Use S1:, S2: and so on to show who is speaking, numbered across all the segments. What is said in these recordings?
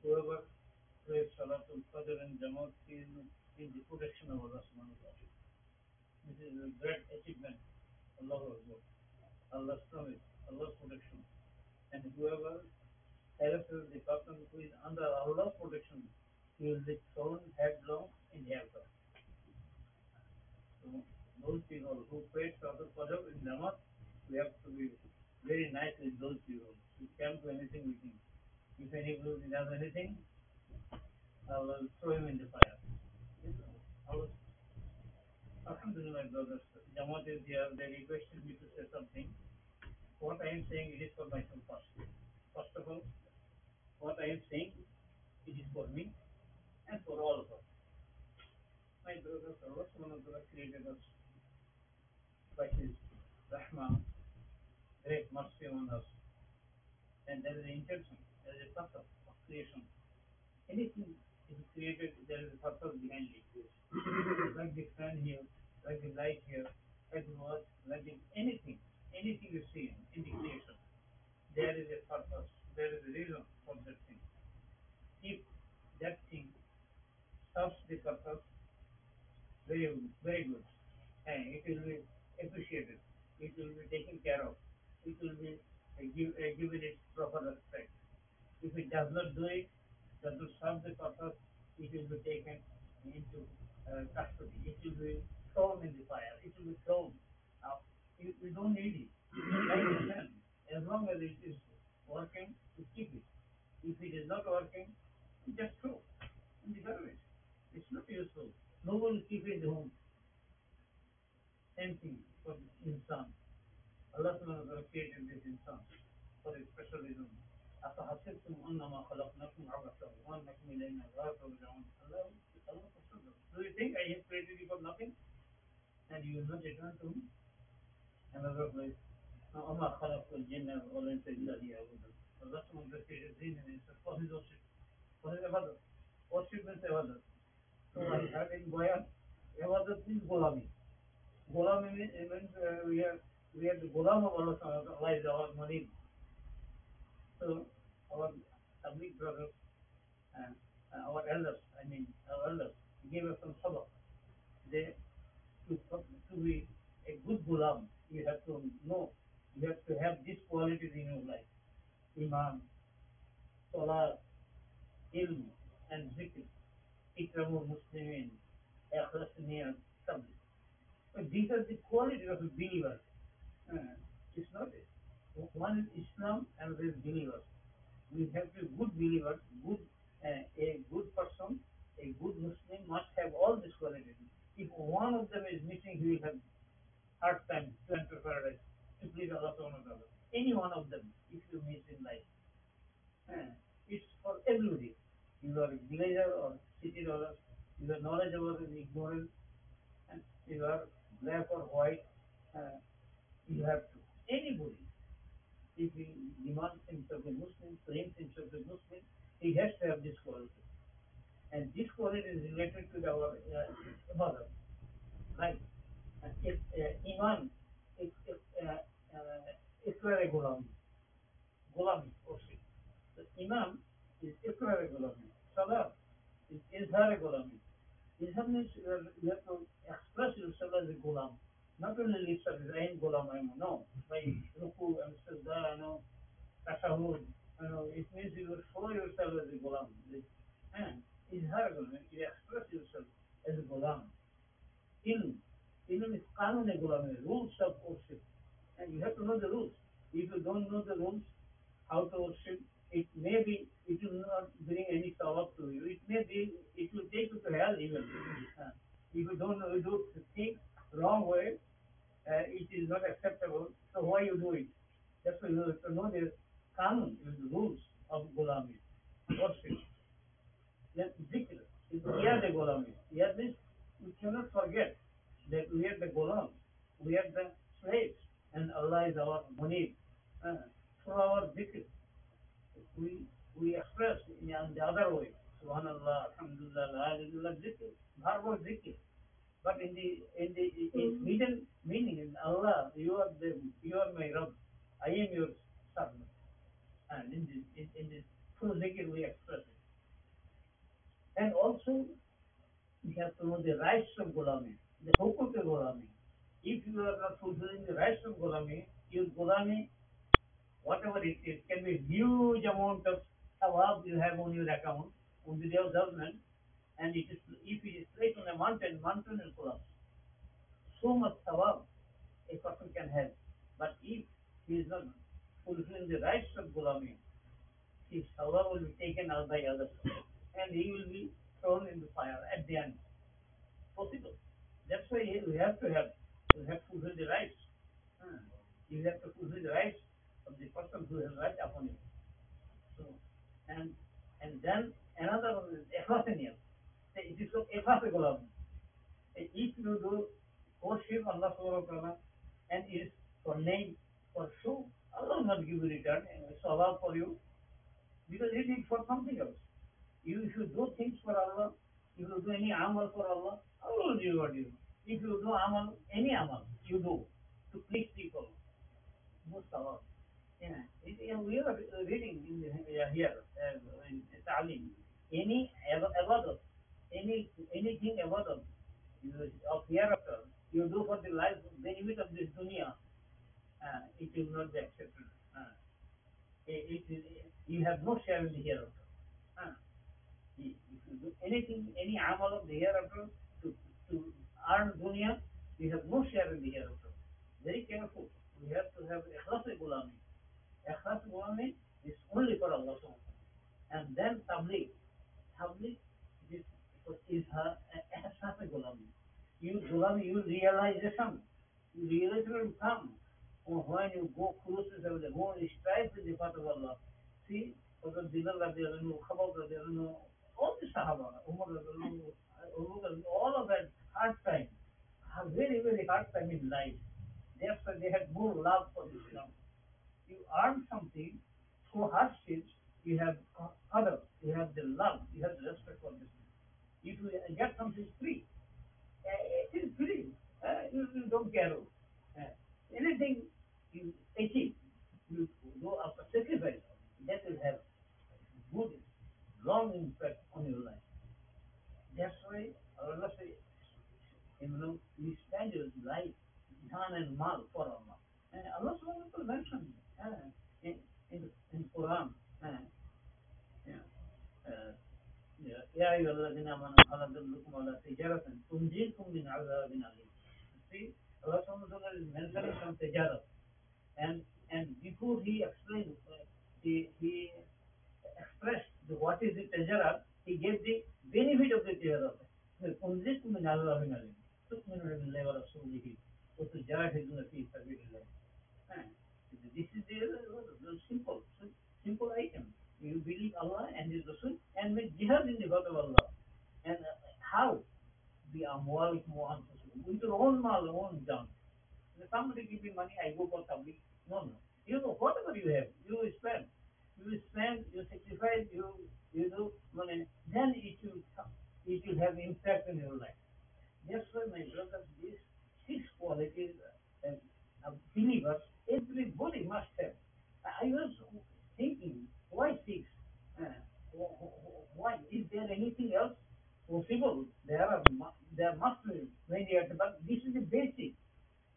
S1: Whoever prays Salatul Fajr and Jamaat is in the protection of Allah subhanahu wa ta'ala. This is a great achievement. Allahu Akbar. Allah's promise, Allah's protection. And whoever harasses the person who is under Allah's protection, he will be thrown headlong in hellfire. So those people who pray Salatul Fajr in Jamaat, we have to be very nice with those people. We can't do anything with him. If anybody does anything, I will throw him in the fire. Yes, Allah. Alhamdulillah, brothers. Jamaat is here. They requested me to say something. What I am saying, it is for myself first. First of all, what I am saying, it is for me and for all of us. My brothers, Allah subhanahu wa ta'ala created us by His rahmah, great mercy on us. And there is an intention, there is a purpose of creation. Anything is created, there is a purpose behind it. Like the fan here, like the light here, like the watch, like the anything you see in the creation, there is a purpose, there is a reason for that thing. If that thing serves the purpose, very good, and it will be appreciated, it will be taken care of, it will be given its proper respect. If it does not do it, does not serve the purpose, it will be taken into custody. It will be thrown in the fire. It will be thrown out. You don't need it. Like the fan. As long as it is working, you keep it. If it is not working, you just throw in the garbage. It's not useful. No one will keep it at home. Same thing for insan. Allah subhanahu wa ta'ala created this insan for a special reason. أفحسبتم أنما خلقناكم عبثا وأنكم إلينا لا ترجعون. Allah questions us. Do you think I have created you for nothing and you will not return to me? Another place. وما خلقت الجن والإنس إلا ليعبدون. Allah subhanahu wa ta'ala created jinn and insan for his worship. For his ibadah. Worship means ibadah. So I heard in Bayan, ibadah means golami. Golami means we are the golam of Allah subhanahu wa ta'ala. Allah is our money. So our Tabligh brothers and our elders, our elders, gave us some sabak. They to be a good gulam, you have to know, you have to have these qualities in your life: iman, salah, ilm, and zikr, ikramul muslimin, ikhlas niyat, tabligh. But these are the qualities of a believer. Uh, it's not it. One is Islam and there is believers. We have to be good believers, a good person, a good Muslim must have all these qualities. If one of them is missing, he will have hard time to enter paradise, to please Allah subhanahu wa ta'ala. Any one of them, if you miss in life. It's for everybody. You are a villager or city dweller, you are knowledgeable and ignorant, and you are black or white, uh, you have to. Anybody, if he demands himself a Muslim, claims himself a Muslim, he has to have this quality. And this quality is related to our mother. Right? If Iman, if Iqrar Gulami, Gulami, worship. The Imam is Iqrar Gulami. Salah is Izhar Gulami. Izhar means you have to express yourself as a Gulam. Not only lip service, I am Gulam, I am. No. By Ruku and Sajda, Tashahud, it means you will show yourself as a Gulam. And Izhar Gulam, you express yourself as a Gulam. Ilm. Ilm is Qanun e Gulam, rules of worship. And you have to know the rules. If you don't know the rules, how to worship, it will not bring any sawab to you. It will take you to hell even. If you don't know, you do things wrong way, it is not acceptable. So why you do it? That's why you have to know the Qanun, the rules of Gulami, worship. Then zikr is we are the Gulami. Here means we cannot forget that we are the Gulam, we are the slaves, and Allah is our munib. Through our zikr, we we express in the other way. Subhanallah, Alhamdulillah, La ilaha illallah, zikr, verbal zikr. But in hidden meaning, in Allah, you are my Rabb. I am your servant. And in this true zikr we express it. And also, we have to know the rights of Gulami, the hukuk of Gulami. If you are not fulfilling the rights of Gulami, your Gulami, whatever it is, can be huge amount of thawab you have on your account on the day of judgment, and it is if it is placed on a mountain, mountain will collapse. So much thawab a person can have. But if he is not fulfilling the rights of Gulami, his thawab will be taken out by others, and he will be thrown in the fire at the end. Possible. That's why you have to fulfill the rights. Hmm. You have to fulfill the rights of the person who has right upon you. So, and then another one is ikhlasiniyat. It is called ikhlas gulam. If you do worship Allah subhanahu wa ta'ala and is for name, for show, Allah will not give you return, salah for you, because it is for something else. You, if you do things for Allah, if you do any amal for Allah, Allah will reward you. If you do amal, any amal you do to please people, no salah. Yeah, we are reading here in Ta'lim. Any ibadah, anything ibadah of hereafter, you do for the life benefit of this dunya, it will not be accepted. You have no share in the hereafter. Uh, if you do anything, any amal of the hereafter to earn dunya, you have no share in the hereafter. Very careful. We have to have ikhlas gulami. Ikhlas gulami is only for Allah subhanahu wa ta'ala. And then tabligh. Tabligh is, is her ihsas gulami. You gulami, you realization. You realization will come when you go closer to the when you strive with the path of Allah. See, Hazrat Bilal radiallahu anhu, Khabab radiallahu anhu, all the Sahaba, Umar radiallahu anhu, all of that hard time, a very, very hard time in life. Therefore, they had more love for Islam. You earn something through hardships, you have other, you have the love, you have the respect for this. If you get something free, it is free. You don't care. Uh, anything you achieve, you go after sacrifice, that will have good, long impact on your life. That's why Allah says, you spend your life, dhan and mal for Allah. And Allah subhanahu wa ta'ala mentioned in, in Quran, yeah, uh, يا أيها الذين آمنوا هل أدلكم على تجارة تنجيكم من عذاب أليم. See, Allah subhanahu wa ta'ala is mentioning some tijara. And before he explained, he expressed what is the tijara, he gave the benefit of the tijara. تنجيكم من عذاب أليم. تؤمنون بالله ورسوله وتجاهدون في سبيل الله. And this is the simple item. You believe Allah and His Rasul and make jihad in the path of Allah. And how? Be amwalikum wa anfusikum. With your own mal, own jam. Somebody give me money, I go for tabligh. No, no. You know, whatever you have, you will spend. You will spend, you sacrifice, you do money. Then it will have impact in your life. That's why, my brothers, these six qualities of believers, everybody must have. I was thinking, why six? Uh, why? Is there anything else possible? There must be many others, but this is the basic,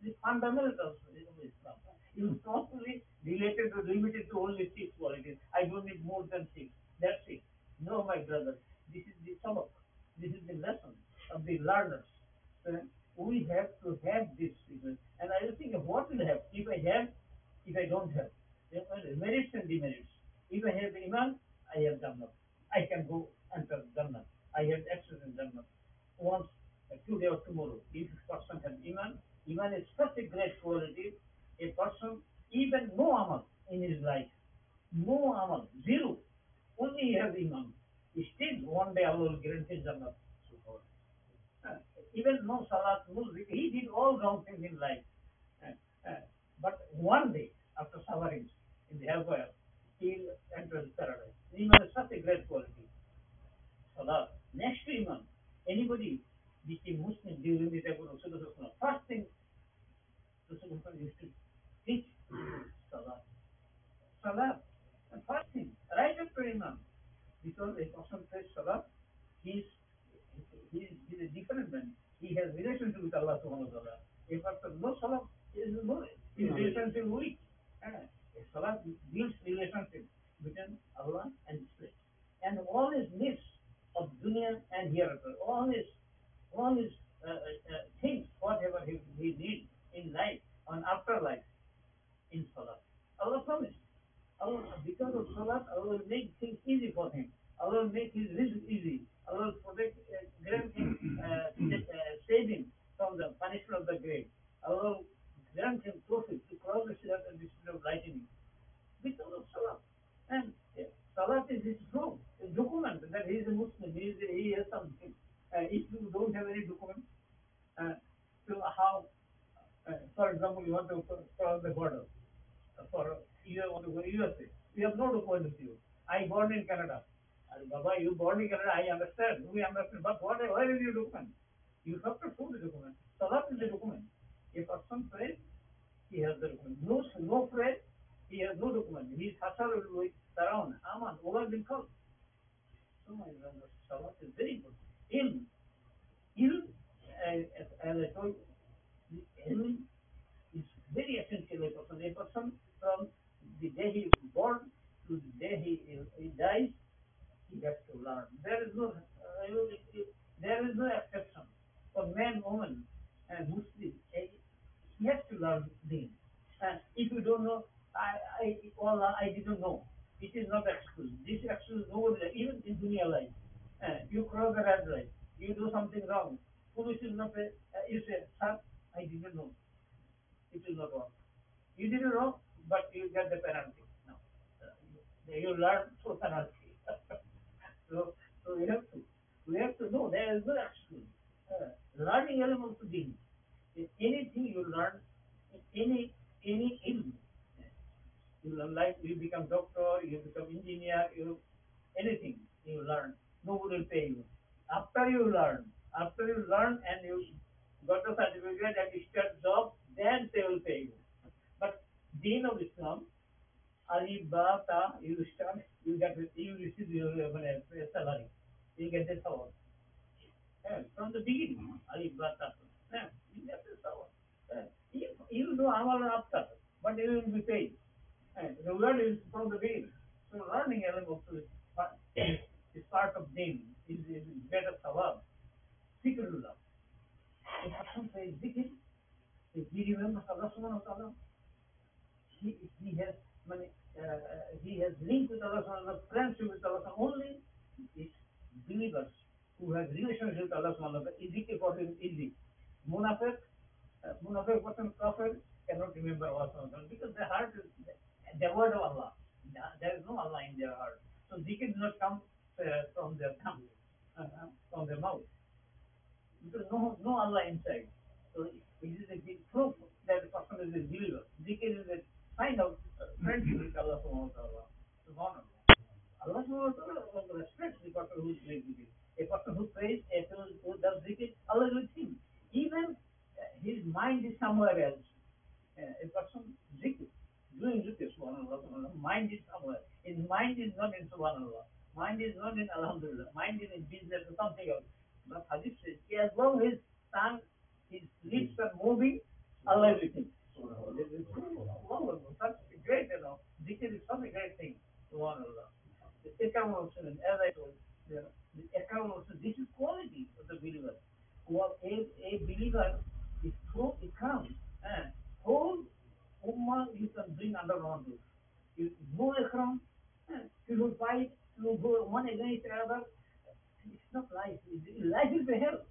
S1: the fundamentals of Islam. You not only related to limited to only six qualities. I don't need more than six. That's it. No, my brother. This is the sabak. This is the lesson of the learners. Uh, we have to have this sequence. And I was thinking, what will have? If I have, if I don't have. Merits and demerits. If I have Iman, I have Jannah. I can go enter Jannah. I have access in Jannah. Once, today or tomorrow, if a person has Iman, Iman is such a great quality, a person, even no amal in his life, no amal, zero, only he has Iman. Still, one day Allah will grant him Jannah. Uh, even no salat, no zikr. He did all wrong things in life. Uh, uh, but one day, after suffering in the hellfire, he enters paradise. Iman is such a great quality. Salat. Next to Iman, anybody became Muslim during the time of Rasulullah, first thing Rasulullah used to teach Salat. Salat. And first thing, right after Iman, because a person says Salat, He's he's a different man. He has relationship with Allah subhanahu wa ta'ala. A person no salah is no his relationship weak. A salah builds relationship between Allah and his slave. And all his needs of dunya and hereafter, all his things, whatever he needs in life, on afterlife, in Salah. Allah promised. Allah, because of Salah, Allah will make things easy for him. Allah will make his risk easy. Allah will protect, grant him, save him from the punishment of the grave. Allah will grant him profit to cross the Sirat and the Sirat of lightning because of Salah. And Salah is his proof, a document that he is a Muslim, he has something. If you don't have any document, so how, for example, you want to cross the border for you want to go to USA. You have no document with you. I born in Canada. Baba, you born in Canada, I understand. We understand. But where is your document? You have to show the document. Salat is the document. A person prays, he has the document. No prayer, he has no document. He is Hassan with Saran, Aman, Ola bin Khal. So my brother, Salat is very important. In as I told you, the is very essential a person. A person from the day he is born to the day he dies, he has to learn. There is no exception. For man, woman, and Muslim, he has to learn Deen. And if you don't know, I didn't know. It is not excuse. This excuse nobody, even in dunya life. You cross the red light, you do something wrong. Police will not say, you say, sir, I didn't know. It will not work. You did it wrong, but you get the penalty. No. You learn through penalty. so, so we have to know there is no excuse. Learning elements to be anything you learn, any ilm, you learn like you become doctor, you become engineer, anything you learn, nobody will pay you. After you learn and you got the certificate and you start job, then they will pay you. But Deen of Islam, Ali Ba Ta, you start, you receive your salary. You get the salary. From the beginning, Ali Ba Ta. You get the salary. You do Amal after, but you will be paid. The word is from the beginning. So learning element is part of Deen, is better sawab. Zikrullah. If a person says zikr, if he remembers Allah subhanahu wa ta'ala, he has many, he has linked with Allah subhanahu wa ta'ala, friendship with Allah subhanahu wa ta'ala. Only is believers who have relationship with Allah subhanahu wa ta'ala. Zikr for him is easy. Munafiq person kafir cannot remember Allah subhanahu wa ta'ala because their heart is devoid of Allah. There is no Allah in their heart. So zikr does not come from their tongue, from their mouth. Because no Allah inside. So it is a big proof that the person is a believer. Zikr is a sign of friendship with Allah subhanahu wa ta'ala. Subhanallah. Allah subhanahu wa ta'ala respects the person who is doing zikr. A person who prays, a person who does zikr, Allah is with him. Even his mind is somewhere else. A person zikr, doing zikr, subhanallah, subhanallah, mind is somewhere. His mind is not in subhanallah. Mind is not in alhamdulillah. Mind is in business or something else. But hadith says, as long as his tongue, his lips are moving, Allah is with him. Subhanallah. This is Allah, such a great, zikr is such a great thing. Subhanallah. The Ikram also, as I told, the Ikram also, this is quality of the believer. A believer is through Ikram. Whole Ummah you can bring under one roof. You no Ikram, you will fight, you will go one against the other. It's not life. Life is the hell.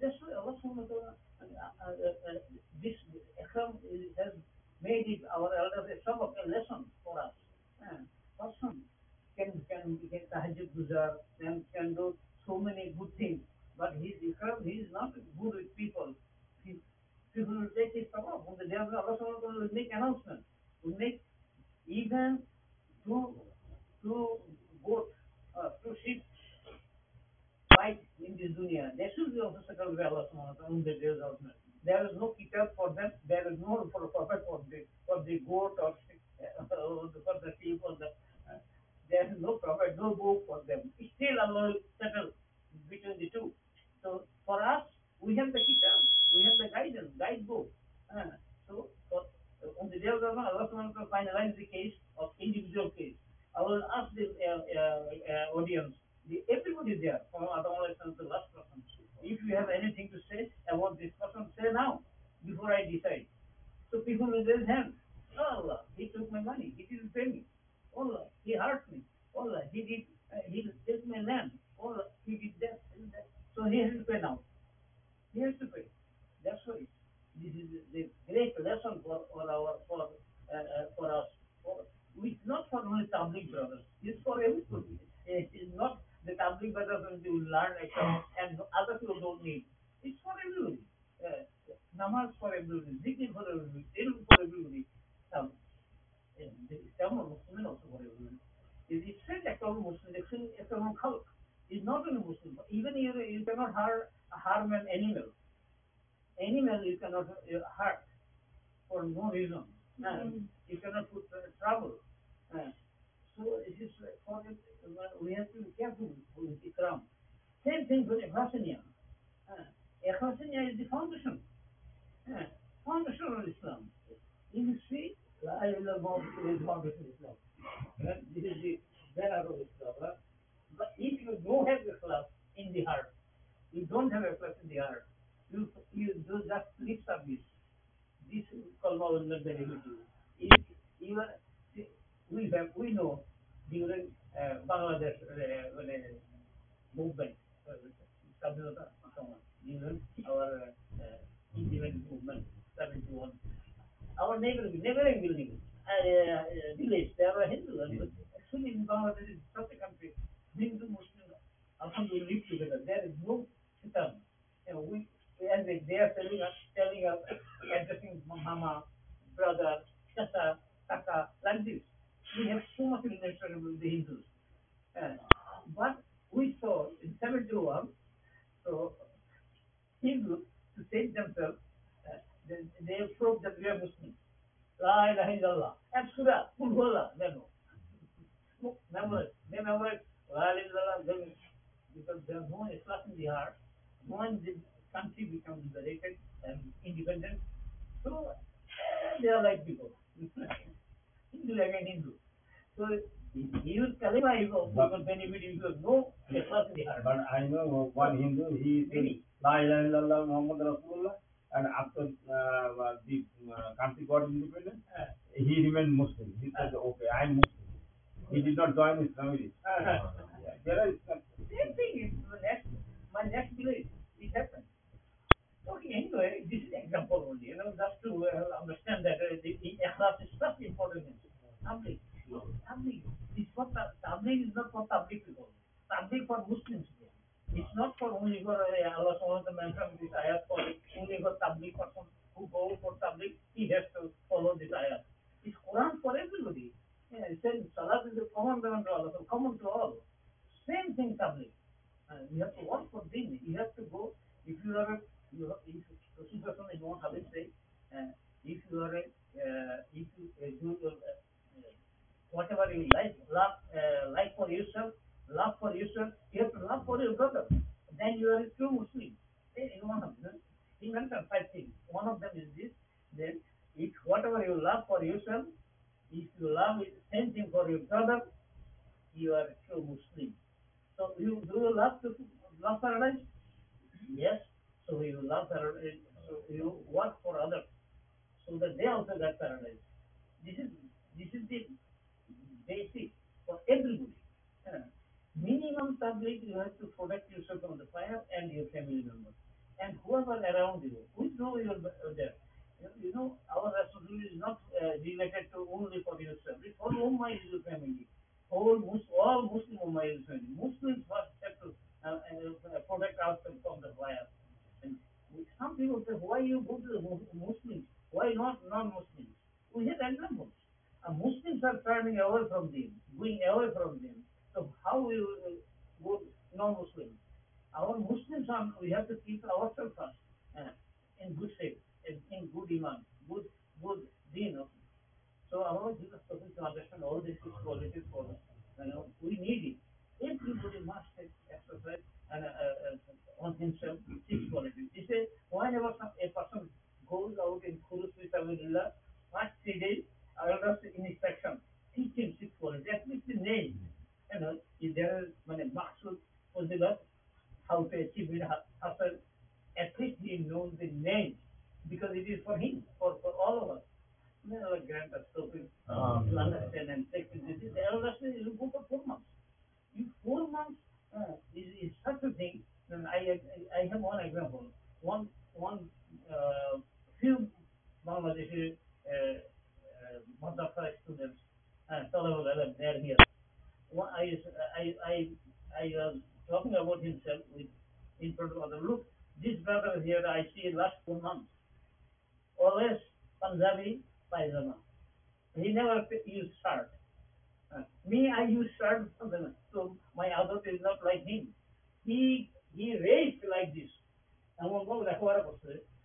S1: That's why Allah subhanahu wa ta'ala, this Ikram has made it our elders a sum of a lesson for us. Person can tahajjud guzar, can do so many good things, but he is not good with people. He, people will take his power. On the day of Allah subhanahu wa ta'ala will make announcement, will make even two goats, two sheep fight in this dunya. They should be also settled by Allah subhanahu wa ta'ala on the day of judgment. There is no kitab for them. There is no for a prophet for the goat or for the sheep or the there is no prophet, no book for them. Still Allah will settle audience. Everybody there, from Adam to the last person. If you have anything to say about this person, say now, before I decide. So people will raise hands. Oh Allah, he took my money. He didn't pay me. Oh Allah, he hurt me. Oh Allah, he took my land. Oh Allah, he did that and that. So he has to pay now. He has to pay. That's why this is the great lesson for us. It's not for only Tabligh brothers. It's for everybody. It's not the Tabligh brothers will learn extra and other people don't need. It's for everybody. Uh, Namaz for everybody. Zikr for everybody. Ilm for everybody. Um, Islam or Muslim also for everybody. It said একটা Muslim, একটা খালক. It's not only Muslim. Even you cannot harm an animal. Animal you cannot hurt for no reason. You cannot put trouble. Uh, so it is for it, we have to be careful with Ikram. Same thing with Ikhlasaniya. Ikhlasaniya is the foundation. Uh, Foundation of Islam. In history, La ilaha illallah is foundation of Islam. This is the banner of Islam. But if you don't have Ikhlas in the heart, you don't have Ikhlas in the heart, you do just lip service. This kalma will not benefit you. If even we know during Bangladesh movement, Kabinota, during our independent movement, 71, our neighboring building, village, they are Hindu. And actually, in Bangladesh, is such a country, Hindu, Muslim, Alhamdulillah, live together. There is no fitan. As they are telling us, addressing mama, brother, tata, kaka, like this. We have so much relation with the Hindus. Uh, but we saw in 71, so Hindus, to save themselves, they proved that we are Muslims. La ilaha illallah. And Surah, Kulhulla, they know. Memorize. They memorize La ilaha illallah, because there is no Islam in the heart. When the country becomes liberated and independent, so they are like people. Hindu again Hindu. So even Kalima is also benefit if you have no Islam in the heart.
S2: But I know one Hindu, he said, La ilaha illallah Muhammad Rasulullah, and after the country got independent, he remained Muslim. He said, okay, I'm Muslim. He did not join his family. There is
S1: Same thing. It's my next village. It happened. Okay, anyway, this is example only, just to understand that the ikhlas is such important in tabligh. Tabligh is for tabligh is not for tabligh people. Tabligh for Muslims. It's not for only for Allah Subhanahu wa Taala mentioned this ayat for only for tabligh person who go for tabligh. He has to follow this ayat. It's Quran for everybody. Yeah, it says Salat is a commandment to Allah, so common to all. Same thing tabligh. You have to work for deen. You have to go. If you are a, if Rasul is not having say, if you are a, if you do your, whatever you like for yourself, love for yourself, you have to love for your brother. Then you are a true Muslim. In one of them, he mentioned five things. One of them is this. Then, if whatever you love for yourself, if you love it, same thing for your brother, you are a true Muslim. So you do you love paradise? Yes. So you love paradise. So you work for others so that they also get paradise. This is this is the basic for everybody. Uh, Minimum tabligh you have to protect yourself from the fire and your family members and whoever around you. We know you're there. Our responsibility is not related to only for yourself. It's for Ummah is your family. All Muslim Ummah is family. Muslims first have to protect ourselves from the fire. And some people say, why you go to the Muslims? Why not non-Muslims? We have examples. Muslims are turning away from them, going away from them. So how we will go non-Muslims? Our Muslims are, we have to keep ourselves first in good shape, in good iman, good deen. So our Jesus person to understand all these qualities for us. We need it. Everybody must take exercise and on himself six qualities. He said, whenever a person goes out in Kurus Visavilla, first 3 days, elders in his section, teach him six qualities, at least the name. if there is Maksud Fazilat, how to achieve it, after at least he knows the name because it is for him, for all of us. May Allah grant us so to understand and take this. The elders say you go for 4 months. In 4 months is such a thing. And I have one example. One few Bangladeshi madrasa students, Talabul Alam, they are here. One, I was talking about himself with in front of other. Look, this brother here I see last 4 months. Always Punjabi pajama. He never used shirt. Me, I use shirt something. So my other is not like him. He raised like this. And one more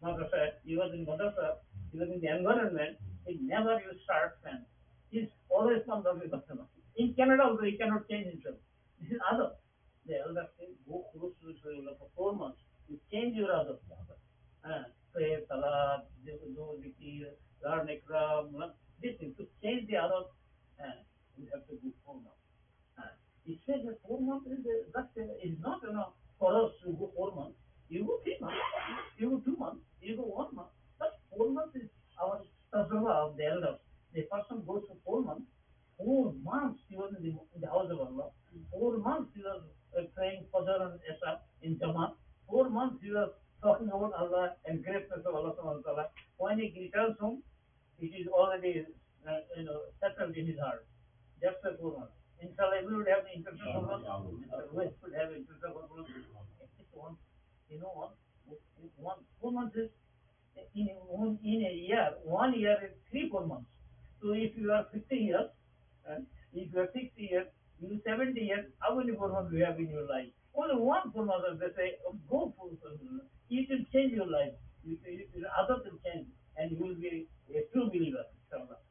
S1: madrasa. He was in madrasa. He was in the environment. He never used shirt pants. He's always Punjabi customer. In Canada also he cannot change himself. This is other. The elder say go close to for 4 months. You change your other. Pray, salat, do zikir, learn ikram, this thing. To change the other, you have to do 4 months. He said that 4 months is not for us to go 4 months. You go 3 months, you go 2 months, you go 1 month. But 4 months is our tasawwuf of the elders. The person goes for 4 months. 4 months he was in the house of Allah. 4 months he was praying Fajr and Isha in Jamaat. 4 months he was talking about Allah and greatness of Allah subhanahu wa ta'ala. When he returns home, it is already settled in his heart. Just a 4 months. Inshallah, we would have the interest of Allah. We should have interest of Allah. It's one, one 4 months is in a year. 1 year is 3 4 months. So if you are 50 years, and if you are 60 years, you 70 years, how many 4 months do you have in your life? Only one 4 months, they say, go for you can change your life.